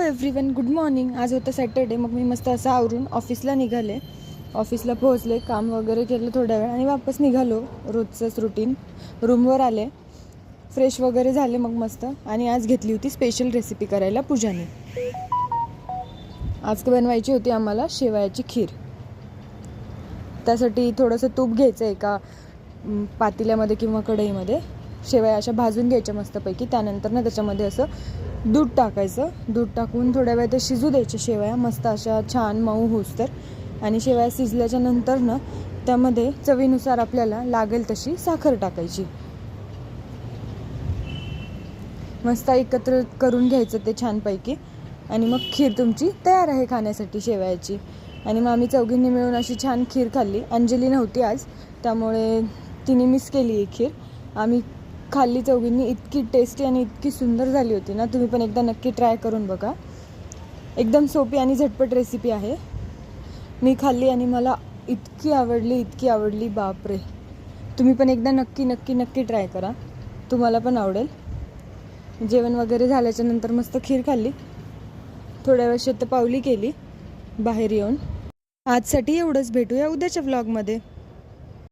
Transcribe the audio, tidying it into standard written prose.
Everyone, good morning. आज होतं Saturday. मग मी मस्त असं आवरून ऑफिसला निघाले. ऑफिसला पोहोचले, काम वगैरे केलं थोड्या वेळ आणि वापस निघालो. रोजचंच रुटीन. रूमवर आले, फ्रेश वगैरे झाले मग मस्त. आणि आज घेतली होती स्पेशल रेसिपी करायला पूजाने. आज बनवायची होती आम्हाला शेवयाची खीर. त्यासाठी थोडंसं तूप घ्यायचं एका पातेल्यामध्ये किंवा कढईमध्ये. शेवया अशा भाजून घ्यायच्या मस्तपैकी. त्यानंतर ना त्याच्यामध्ये असं दूध टाकायचं. दूध टाकून थोड्या वेळ ते शिजू द्यायचे शेवया मस्त अशा छान मऊ होऊस तर. आणि शेवया शिजल्याच्या नंतर ना त्यामध्ये चवीनुसार आपल्याला लागेल तशी साखर टाकायची. मस्त एकत्र करून घ्यायचं ते छानपैकी. आणि मग खीर तुमची तयार आहे खाण्यासाठी शेवयाची. आणि मग आम्ही चौघींनी मिळून अशी छान खीर खाल्ली. अंजली नव्हती आज, त्यामुळे तिने मिस केली ही खीर. आम्ही खाल्ली चौघींनी. इतकी टेस्टी आणि इतकी सुंदर झाली होती ना. तुम्ही पण एकदा नक्की ट्राय करून बघा. एकदम सोपी आणि झटपट रेसिपी आहे. मी खाल्ली आणि मला इतकी आवडली बापरे. तुम्ही पण एकदा नक्की ट्राय करा, तुम्हाला पण आवडेल. जेवण वगैरे झाल्याच्या नंतर मस्त खीर खाल्ली. थोड्या वेळ शतपावली केली बाहेर येऊन. आजसाठी एवढंच. भेटूया उद्याच्या व्लॉगमध्ये.